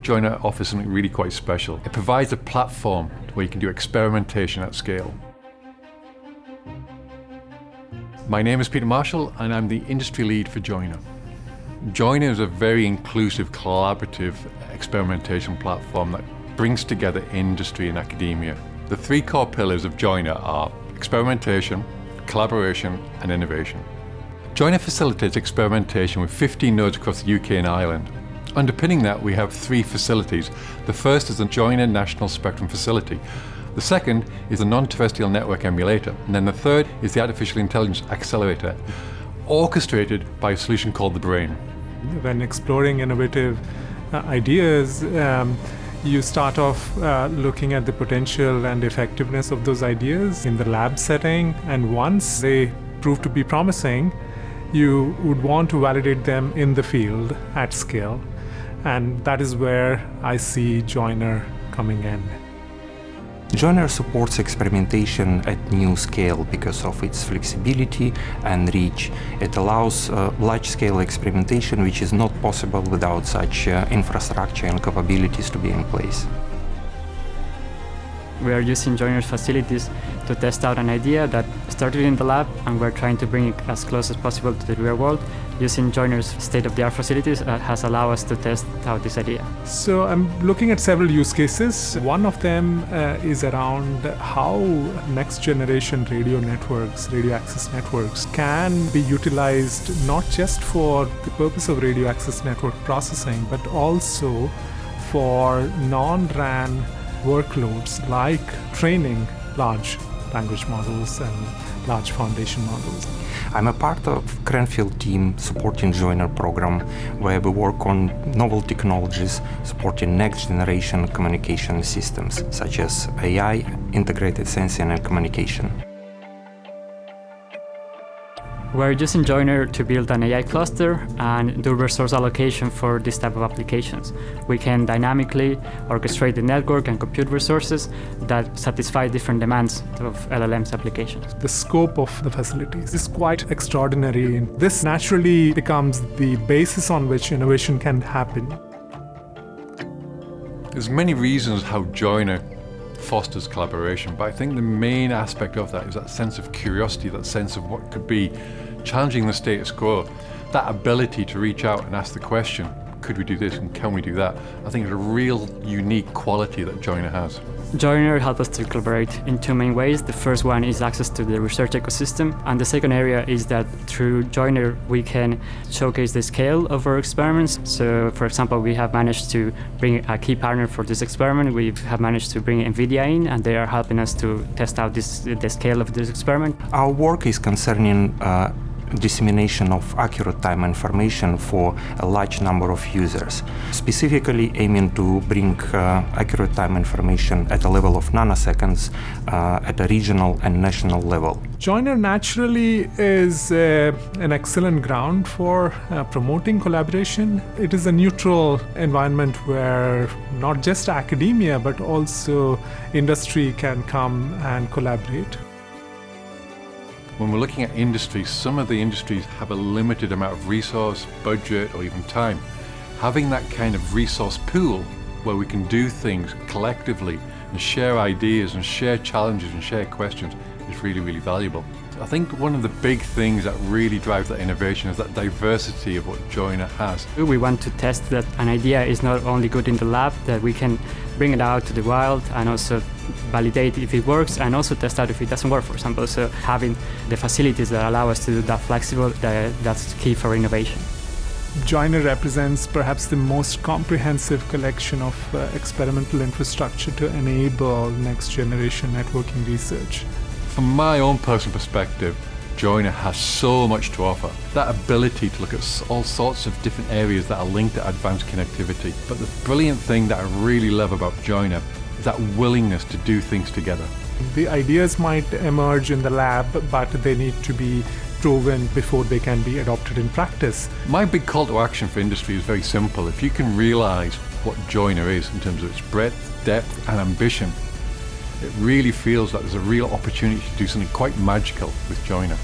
JOINER offers something really quite special. It provides a platform where you can do experimentation at scale. My name is Peter Marshall and I'm the industry lead for JOINER. JOINER is a very inclusive, collaborative experimentation platform that brings together industry and academia. The three core pillars of JOINER are experimentation, collaboration and innovation. JOINER facilitates experimentation with 15 nodes across the UK and Ireland. Underpinning that, we have three facilities. The first is the JOINER National Spectrum Facility. The second is the Non-Terrestrial Network Emulator. And then the third is the Artificial Intelligence Accelerator, orchestrated by a solution called the Brain. When exploring innovative ideas, you start off looking at the potential and effectiveness of those ideas in the lab setting, and once they prove to be promising, you would want to validate them in the field at scale. And that is where I see JOINER coming in. JOINER supports experimentation at new scale because of its flexibility and reach. It allows large-scale experimentation which is not possible without such infrastructure and capabilities to be in place. We are using JOINER's facilities to test out an idea that started in the lab, and we're trying to bring it as close as possible to the real world. Using JOINER's state-of-the-art facilities has allowed us to test out this idea. So I'm looking at several use cases. One of them is around how next-generation radio networks, radio access networks, can be utilized not just for the purpose of radio access network processing, but also for non-RAN workloads like training large language models and large foundation models. I'm a part of Cranfield team supporting JOINER program, where we work on novel technologies supporting next generation communication systems such as AI, integrated sensing and communication. We're using JOINER to build an AI cluster and do resource allocation for this type of applications. We can dynamically orchestrate the network and compute resources that satisfy different demands of LLM's applications. The scope of the facilities is quite extraordinary. This naturally becomes the basis on which innovation can happen. There's many reasons how JOINER fosters collaboration, but I think the main aspect of that is that sense of curiosity, that sense of what could be challenging the status quo, that ability to reach out and ask the question, could we do this and can we do that? I think it's a real unique quality that JOINER has. JOINER helps us to collaborate in two main ways. The first one is access to the research ecosystem, and the second area is that through JOINER we can showcase the scale of our experiments. So, for example, we have managed to bring a key partner for this experiment. We have managed to bring NVIDIA in, and they are helping us to test out the scale of this experiment. Our work is concerning dissemination of accurate time information for a large number of users, specifically aiming to bring accurate time information at a level of nanoseconds at a regional and national level. JOINER naturally is an excellent ground for promoting collaboration. It is a neutral environment where not just academia but also industry can come and collaborate. When we're looking at industries, some of the industries have a limited amount of resource, budget, or even time. Having that kind of resource pool where we can do things collectively and share ideas and share challenges and share questions is really, really valuable. I think one of the big things that really drives that innovation is that diversity of what JOINER has. We want to test that an idea is not only good in the lab, that we can bring it out to the wild and also validate if it works and also test out if it doesn't work, for example. So having the facilities that allow us to do that flexible, that's key for innovation. JOINER represents perhaps the most comprehensive collection of experimental infrastructure to enable next generation networking research. From my own personal perspective, JOINER has so much to offer. That ability to look at all sorts of different areas that are linked to advanced connectivity. But the brilliant thing that I really love about JOINER is that willingness to do things together. The ideas might emerge in the lab, but they need to be proven before they can be adopted in practice. My big call to action for industry is very simple. If you can realize what JOINER is in terms of its breadth, depth and ambition, it really feels like there's a real opportunity to do something quite magical with JOINER.